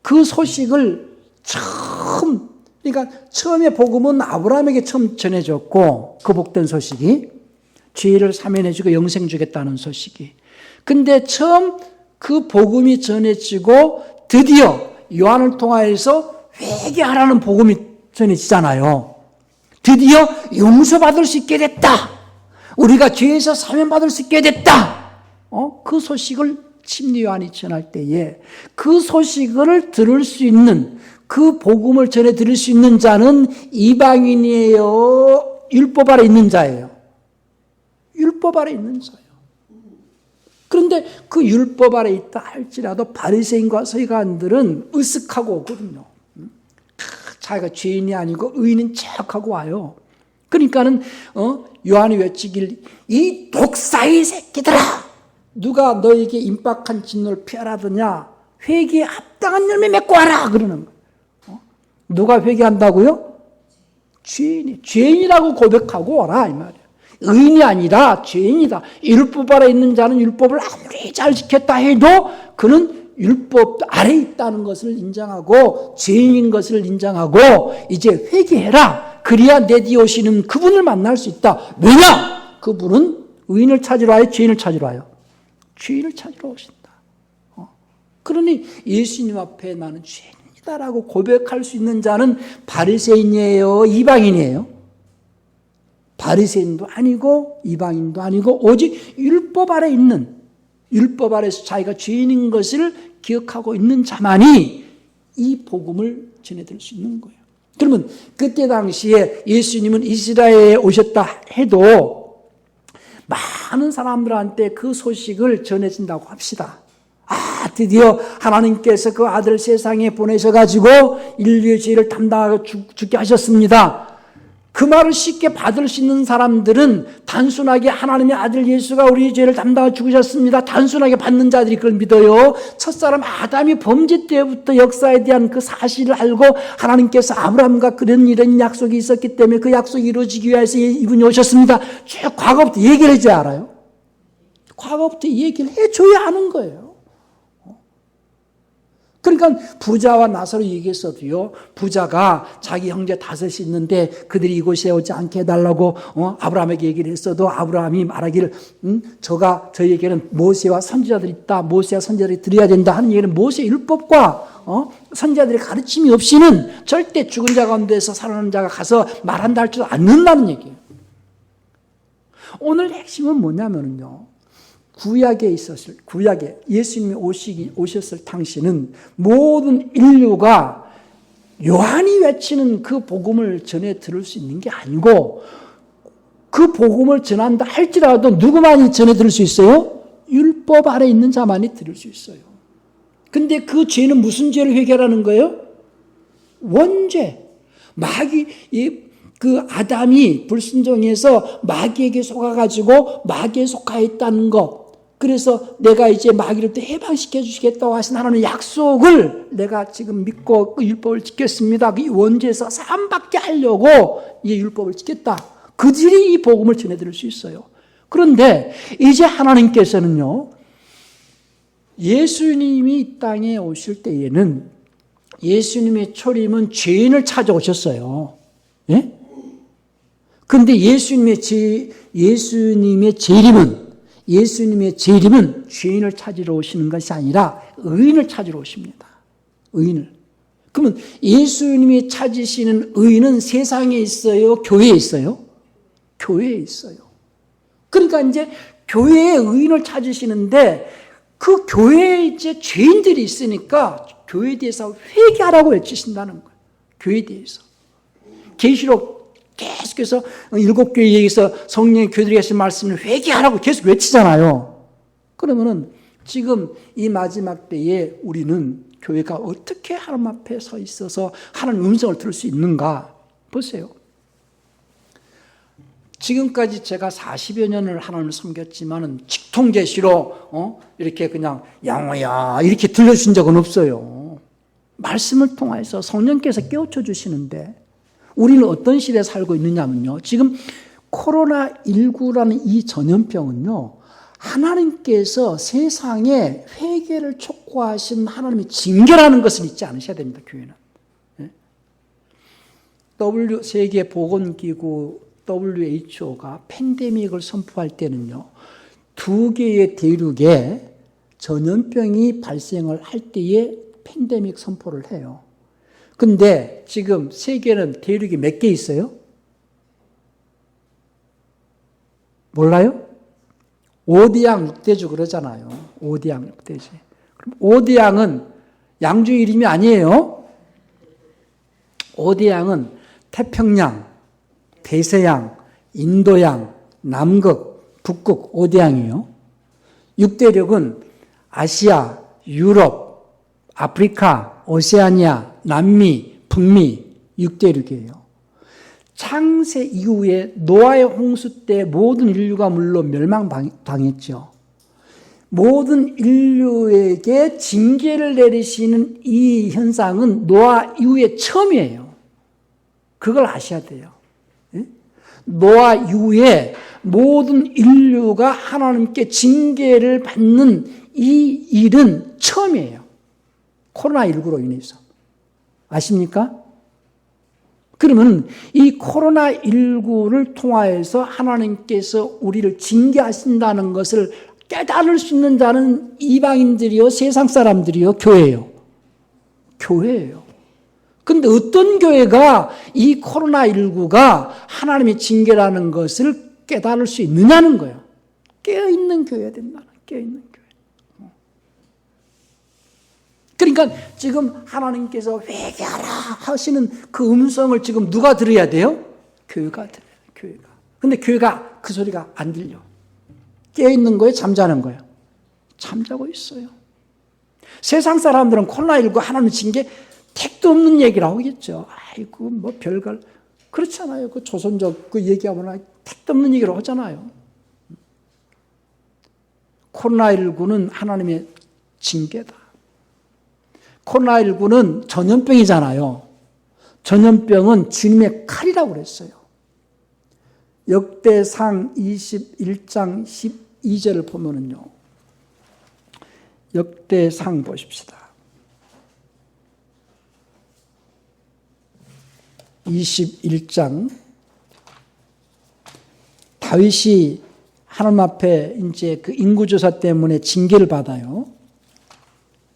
[SPEAKER 1] 그 소식을 그러니까 처음에 복음은 아브라함에게 처음 전해졌고, 그 복된 소식이 죄를 사면해주고 영생 주겠다는 소식이. 근데 처음 그 복음이 전해지고 드디어 요한을 통하여서 회개하라는 복음이 전해지잖아요. 드디어 용서받을 수 있게 됐다. 우리가 죄에서 사면받을 수 있게 됐다. 그 소식을 침례 요한이 전할 때에 그 소식을 들을 수 있는, 그 복음을 전해 들을 수 있는 자는 이방인이에요? 율법 아래 있는 자예요? 율법 아래 있는 자예요. 그런데 그 율법 아래 있다 할지라도 바리새인과 서기관들은 으쓱하고 오거든요. 자기가 죄인이 아니고 의인인 척하고 와요. 그러니까는 요한이 외치길, 이 독사의 새끼들아, 누가 너에게 임박한 진노를 피하라더냐? 회개에 합당한 열매 맺고 와라 그러는 거예요. 누가 회개한다고요? 죄인이라고 고백하고 와라 이 말이에요. 의인이 아니라 죄인이다. 율법 아래 있는 자는 율법을 아무리 잘 지켰다 해도 그는 율법 아래 있다는 것을 인정하고 죄인인 것을 인정하고 이제 회개해라. 그래야 내 뒤에 오시는 그분을 만날 수 있다. 왜냐? 그분은 의인을 찾으러 와요? 죄인을 찾으러 와요? 죄인을 찾으러 오신다. 그러니 예수님 앞에 나는 죄인이다라고 고백할 수 있는 자는 바리새인이에요? 이방인이에요? 바리새인도 아니고 이방인도 아니고 오직 율법 아래 있는, 율법 아래서 자기가 죄인인 것을 기억하고 있는 자만이 이 복음을 전해드릴 수 있는 거예요. 그러면 그때 당시에 예수님은 이스라엘에 오셨다 해도 많은 사람들한테 그 소식을 전해진다고 합시다. 드디어 하나님께서 그 아들을 세상에 보내셔가지고 인류의 죄를 담당하고 죽게 하셨습니다. 그 말을 쉽게 받을 수 있는 사람들은 단순하게 하나님의 아들 예수가 우리의 죄를 담당하고 죽으셨습니다. 단순하게 받는 자들이 그걸 믿어요. 첫사람 아담이 범죄 때부터 역사에 대한 그 사실을 알고 하나님께서 아브라함과 그런 이런 약속이 있었기 때문에 그 약속이 이루어지기 위해서 이분이 오셨습니다. 쭉 과거부터 얘기를 해줘야 알아요. 과거부터 얘기를 해줘야 하는 거예요. 그러니까 부자와 나사로 얘기했어도요, 부자가 자기 형제 5이 있는데 그들이 이곳에 오지 않게 해달라고 아브라함에게 얘기를 했어도 아브라함이 말하기를 저에게는 모세와 선지자들이 있다, 모세와 선지자들이 드려야 된다 하는 얘기는 모세 율법과 선지자들의 가르침이 없이는 절대 죽은 자 가운데서 살아나는 자가 가서 말한다 할 줄 않는다는 얘기예요. 오늘 핵심은 뭐냐면요, 구약에 예수님이 오셨을 당시는 모든 인류가 요한이 외치는 그 복음을 전해 들을 수 있는 게 아니고, 그 복음을 전한다 할지라도 누구만이 전해 들을 수 있어요? 율법 아래 있는 자만이 들을 수 있어요. 근데 그 죄는 무슨 죄를 해결하는 거예요? 원죄. 그 아담이 불순종해서 마귀에게 속아가지고 마귀에 속하 있다는 것. 그래서 내가 이제 마귀를 또 해방시켜 주시겠다고 하신 하나님의 약속을 내가 지금 믿고 그 율법을 지켰습니다. 그 원죄에서 사함받게 하려고 이 율법을 지켰다. 그들이 이 복음을 전해드릴 수 있어요. 그런데 이제 하나님께서는요, 예수님이 이 땅에 오실 때에는 예수님의 초림은 죄인을 찾아오셨어요. 예? 그런데 예수님의 재림은 죄인을 찾으러 오시는 것이 아니라 의인을 찾으러 오십니다. 의인을. 그러면 예수님이 찾으시는 의인은 세상에 있어요? 교회에 있어요? 교회에 있어요. 그러니까 이제 교회에 의인을 찾으시는데 그 교회에 이제 죄인들이 있으니까 교회에 대해서 회개하라고 외치신다는 거예요. 교회에 대해서. 계시록 계속해서 7교회 얘기해서 성령의 교회들이 하신 말씀을 회개하라고 계속 외치잖아요. 그러면은 지금 이 마지막 때에 우리는 교회가 어떻게 하나님 앞에 서 있어서 하나님 음성을 들을 수 있는가? 보세요. 지금까지 제가 40여 년을 하나님을 섬겼지만은 직통계시로 이렇게 그냥 양호야 이렇게 들려주신 적은 없어요. 말씀을 통해서 성령께서 깨우쳐 주시는데 우리는 어떤 시대에 살고 있느냐면요. 지금 코로나19라는 이 전염병은요. 하나님께서 세상에 회개를 촉구하신 하나님의 징계라는 것을 잊지 않으셔야 됩니다. 교회는. 세계보건기구 WHO가 팬데믹을 선포할 때는요. 2개의 대륙에 전염병이 발생을 할 때에 팬데믹 선포를 해요. 근데 지금 세계는 대륙이 몇 개 있어요? 몰라요? 5대양 6대주 그러잖아요. 5대양 6대주. 그럼 5대양은 양주 이름이 아니에요. 5대양은 태평양, 대서양, 인도양, 남극, 북극 5대양이에요. 6대륙은 아시아, 유럽, 아프리카, 오세아니아, 남미, 북미 6대륙이에요. 창세 이후에 노아의 홍수 때 모든 인류가 물론 멸망당했죠. 모든 인류에게 징계를 내리시는 이 현상은 노아 이후에 처음이에요. 그걸 아셔야 돼요. 노아 이후에 모든 인류가 하나님께 징계를 받는 이 일은 처음이에요. 코로나19로 인해서. 아십니까? 그러면 이 코로나19를 통하여서 하나님께서 우리를 징계하신다는 것을 깨달을 수 있는 자는 이방인들이요, 세상 사람들이요, 교회예요. 교회예요. 근데 어떤 교회가 이 코로나19가 하나님의 징계라는 것을 깨달을 수 있느냐는 거예요. 깨어있는 교회가 된다는, 깨어있는 교회. 그러니까 지금 하나님께서 회개하라 하시는 그 음성을 지금 누가 들어야 돼요? 교회가 들어야 돼요, 교회가. 근데 교회가 그 소리가 안 들려. 깨어있는 거예요, 잠자는 거예요? 잠자고 있어요. 세상 사람들은 코로나19 하나님 징계 택도 없는 얘기라고 하겠죠. 아이고, 뭐 별걸. 그렇잖아요. 그 조선족 그 얘기하면 택도 없는 얘기를 하잖아요. 코로나19는 하나님의 징계다. 코로나19는 전염병이잖아요. 전염병은 주님의 칼이라고 그랬어요. 역대상 21장 12절을 보면은요. 역대상 보십시다. 21장 다윗이 하나님 앞에 이제 그 인구조사 때문에 징계를 받아요.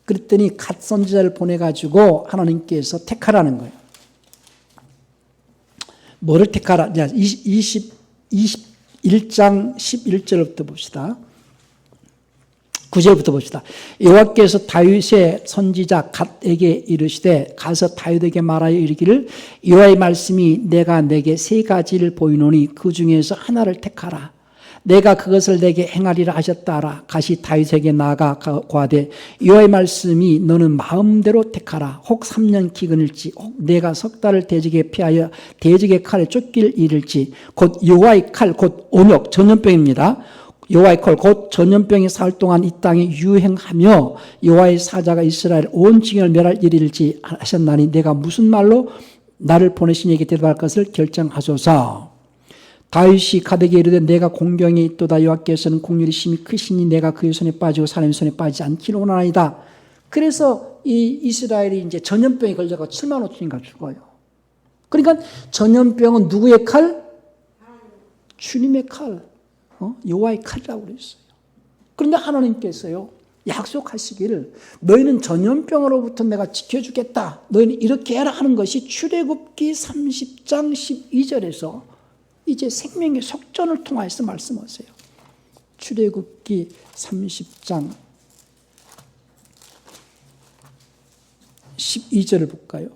[SPEAKER 1] 그랬더니 갓 선지자를 보내가지고 하나님께서 택하라는 거예요. 뭐를 택하라? 21장 11절부터 봅시다. 9절부터 봅시다. 여호와께서 다윗의 선지자 갓에게 이르시되 가서 다윗에게 말하여 이르기를 여호와의 말씀이 내가 내게 세 가지를 보이노니 그 중에서 하나를 택하라. 내가 그것을 내게 행하리라 하셨다 하라. 가시 다윗에게 나아가 고하되 여호와의 말씀이 너는 마음대로 택하라. 혹 3년 기근일지 혹 내가 석 달을 대적에 피하여 대적의 칼에 쫓길 일일지 곧 여호와의 칼 곧 온역 전염병입니다. 여호와의 칼 곧 전염병이 사흘 동안 이 땅에 유행하며 여호와의 사자가 이스라엘 온 지경을 멸할 일일지 하셨나니 내가 무슨 말로 나를 보내신 이에게 대답할 것을 결정하소서. 다윗이 갓에게 이르되 내가 공경에 있도다. 여호와께서는 공률이 심히 크시니 내가 그의 손에 빠지고 사람의 손에 빠지지 않기를 원하나이다. 그래서 이 이스라엘이 이제 전염병에 걸려서 7만 5천인가 죽어요. 그러니까 전염병은 누구의 칼? 주님의 칼. 여호와의 칼이라고 그랬어요. 그런데 하나님께서요 약속하시기를 너희는 전염병으로부터 내가 지켜주겠다. 너희는 이렇게 해라 하는 것이 출애굽기 30장 12절에서 이제 생명의 속전을 통해서 말씀하세요. 출애굽기 30장 12절을 볼까요?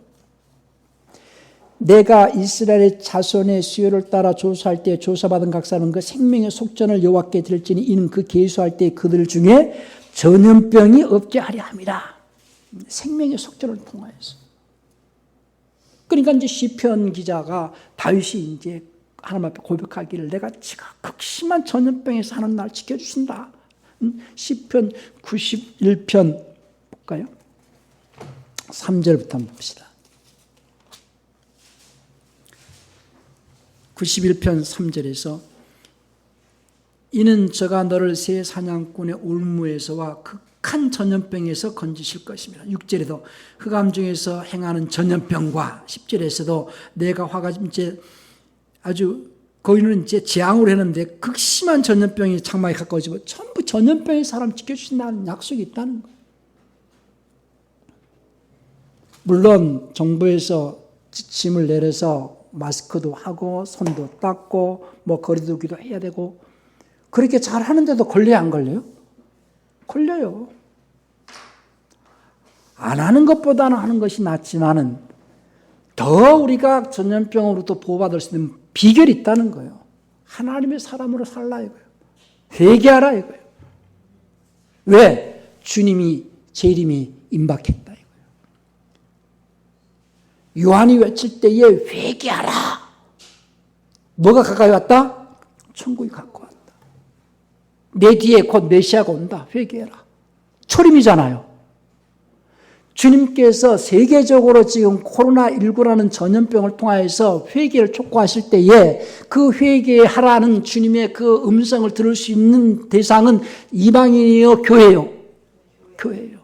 [SPEAKER 1] 내가 이스라엘의 자손의 수요를 따라 조사할 때 조사받은 각 사람은 그 생명의 속전을 여호와께 드릴지니 이는 그 계수할 때 그들 중에 전염병이 없게 하려 함이라. 생명의 속전을 통하여서. 그러니까 이제 시편 기자가 다윗이 이제 하나님 앞에 고백하기를 내가 지금 극심한 전염병에서 하나님 나를 지켜주신다. 시편 91편 볼까요? 3절부터 한번 봅시다. 91편 3절에서 이는 저가 너를 새 사냥꾼의 올무에서와 극한 전염병에서 건지실 것입니다. 6절에도 흑암 중에서 행하는 전염병과 10절에서도 내가 화가 이제 아주 거기는 이제 재앙으로 했는데 극심한 전염병이 장막에 가까워지고 전부 전염병의 사람 지켜주신다는 약속이 있다는 거예요. 물론 정부에서 지침을 내려서 마스크도 하고 손도 닦고 뭐 거리두기도 해야 되고 그렇게 잘 하는데도 걸려요, 안 걸려요? 걸려요. 안 하는 것보다는 하는 것이 낫지만은 더 우리가 전염병으로부터 보호받을 수 있는 비결이 있다는 거예요. 하나님의 사람으로 살라 이거예요. 회개하라 이거예요. 왜? 주님이 재림이 임박했다 이거예요. 요한이 외칠 때에 회개하라. 뭐가 가까이 왔다? 천국이 가까이 왔다. 내 뒤에 곧 메시아가 온다. 회개해라. 초림이잖아요. 주님께서 세계적으로 지금 코로나19라는 전염병을 통하여서 회개를 촉구하실 때에 그 회개하라는 주님의 그 음성을 들을 수 있는 대상은 이방인이요, 교회요? 교회요.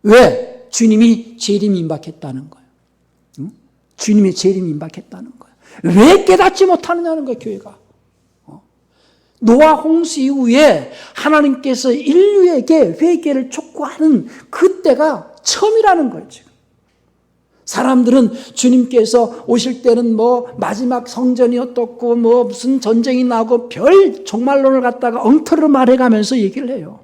[SPEAKER 1] 왜? 주님이 재림이 임박했다는 거예요. 응? 주님의 재림이 임박했다는 거예요. 왜 깨닫지 못하느냐는 거예요, 교회가. 노아 홍수 이후에 하나님께서 인류에게 회개를 촉구하는 그때가 처음이라는 거예요, 지금. 사람들은 주님께서 오실 때는 뭐 마지막 성전이 어떻고 뭐 무슨 전쟁이 나고 별 종말론을 갖다가 엉터리로 말해가면서 얘기를 해요.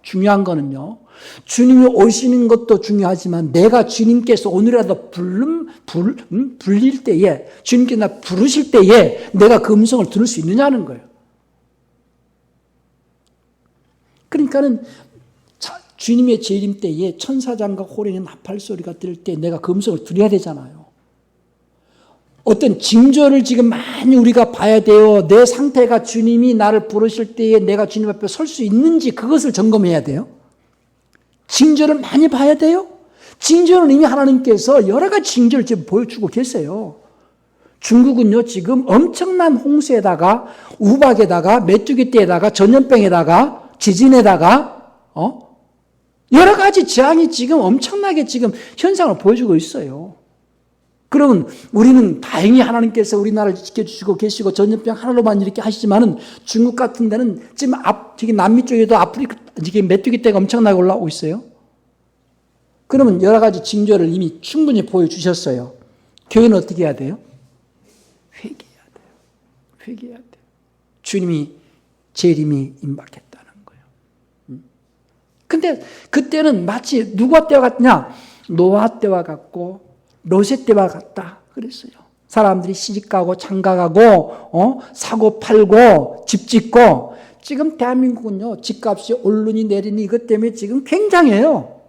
[SPEAKER 1] 중요한 거는요, 주님이 오시는 것도 중요하지만 내가 주님께서 오늘이라도 불릴 때에, 주님께 나 부르실 때에 내가 그 음성을 들을 수 있느냐는 거예요. 그러니까는 주님의 재림 때에 천사장과 호령의 나팔 소리가 들을 때 내가 그 음성을 들어야 되잖아요. 어떤 징조를 지금 많이 우리가 봐야 돼요. 내 상태가 주님이 나를 부르실 때에 내가 주님 앞에 설 수 있는지 그것을 점검해야 돼요. 징조를 많이 봐야 돼요. 징조는 이미 하나님께서 여러 가지 징조를 지금 보여주고 계세요. 중국은요, 지금 엄청난 홍수에다가 우박에다가 메뚜기 떼에다가 전염병에다가 지진에다가 여러 가지 재앙이 지금 엄청나게 지금 현상을 보여주고 있어요. 그러면 우리는 다행히 하나님께서 우리나라를 지켜주시고 계시고 전염병 하나로만 이렇게 하시지만은 중국 같은 데는 지금 저기 남미 쪽에도 아프리카 지금 메뚜기 떼가 엄청나게 올라오고 있어요. 그러면 여러 가지 징조를 이미 충분히 보여주셨어요. 교회는 어떻게 해야 돼요? 회개해야 돼요. 회개해야 돼요. 주님이 재림이 임박했다는 거예요. 근데 그때는 마치 누가 때와 같냐? 노아 때와 같고 롯의 때와 같다 그랬어요. 사람들이 시집가고 장가가고 사고 팔고 집 짓고, 지금 대한민국은요 집값이 오르니 내리니 이것 때문에 지금 굉장해요.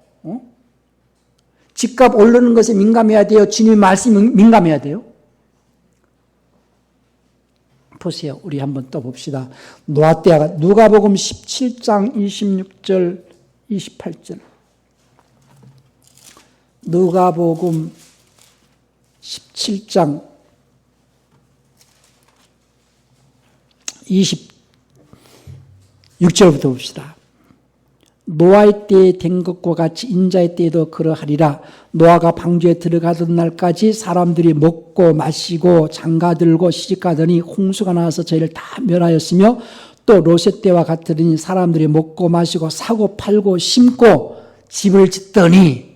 [SPEAKER 1] 집값 오르는 것에 민감해야 돼요? 주님의 말씀에 민감해야 돼요? 보세요. 우리 한번 또 봅시다. 노아 때가 누가복음 17장 26절 28절. 누가복음 17장 26절부터 봅시다. 노아의 때에 된 것과 같이 인자의 때에도 그러하리라. 노아가 방주에 들어가던 날까지 사람들이 먹고 마시고 장가들고 시집가더니 홍수가 나와서 저희를 다 멸하였으며, 또 롯의 때와 같으니 사람들이 먹고 마시고 사고 팔고 심고 집을 짓더니,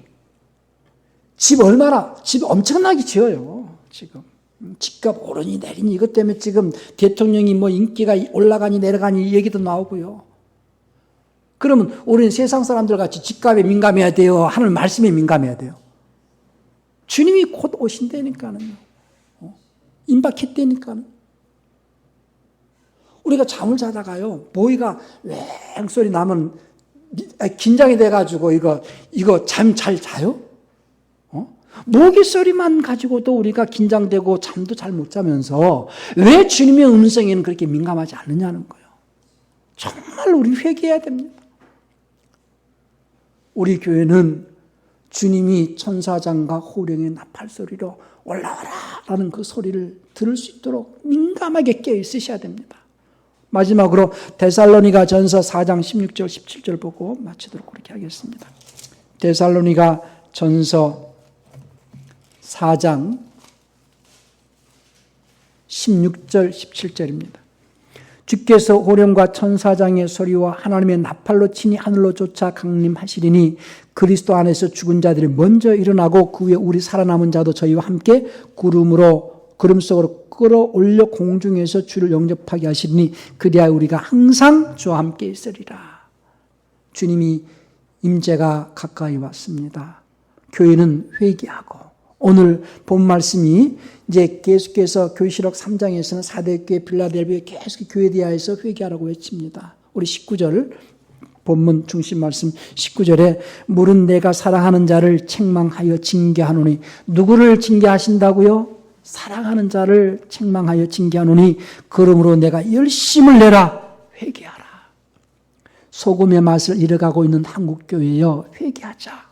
[SPEAKER 1] 집 엄청나게 지어요. 지금 집값 오르니 내리니 이것 때문에 지금 대통령이 뭐 인기가 올라가니 내려가니 이 얘기도 나오고요. 그러면 우리는 세상 사람들 같이 집값에 민감해야 돼요? 하나님 말씀에 민감해야 돼요? 주님이 곧 오신다니까는, 임박했다니까는. 우리가 잠을 자다가요, 모이가 왱 소리 나면 긴장이 돼가지고 이거 잠 잘 자요? 모기 소리만 가지고도 우리가 긴장되고 잠도 잘 못 자면서 왜 주님의 음성에는 그렇게 민감하지 않느냐는 거예요. 정말 우리 회개해야 됩니다. 우리 교회는 주님이 천사장과 호령의 나팔 소리로 올라와라 라는 그 소리를 들을 수 있도록 민감하게 깨어 있으셔야 됩니다. 마지막으로 데살로니가 전서 4장 16절 17절 보고 마치도록 그렇게 하겠습니다. 데살로니가 전서 4장 16절 17절입니다. 주께서 호령과 천사장의 소리와 하나님의 나팔로 친히 하늘로 쫓아 강림하시리니 그리스도 안에서 죽은 자들이 먼저 일어나고 그 후에 우리 살아남은 자도 저희와 함께 구름 속으로 끌어올려 공중에서 주를 영접하게 하시리니 그리하여 우리가 항상 주와 함께 있으리라. 주님이 임재가 가까이 왔습니다. 교회는 회개하고 오늘 본 말씀이 이제 계속해서 교시록 3장에서는 사대교회 빌라델비아 계속 교회에 대하여서 회개하라고 외칩니다. 우리 19절 본문 중심 말씀 19절에 물은 내가 사랑하는 자를 책망하여 징계하노니 누구를 징계하신다고요? 사랑하는 자를 책망하여 징계하노니 그러므로 내가 열심을 내라 회개하라. 소금의 맛을 잃어가고 있는 한국교회여 회개하자.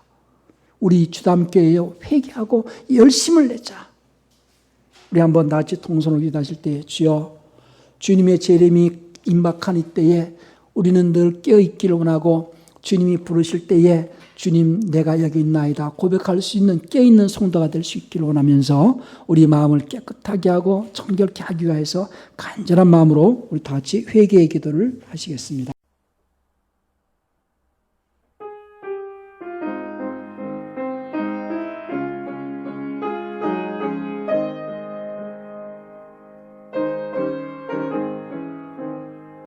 [SPEAKER 1] 우리 주담교회여 회개하고 열심을 내자. 우리 한번 다 같이 통성으로 기도하실 때 주여 주님의 재림이 임박한 이때에 우리는 늘 깨어있기를 원하고 주님이 부르실 때에 주님 내가 여기 있나이다 고백할 수 있는 깨어있는 성도가 될 수 있기를 원하면서 우리 마음을 깨끗하게 하고 정결케 하기 위해서 간절한 마음으로 우리 다 같이 회개의 기도를 하시겠습니다.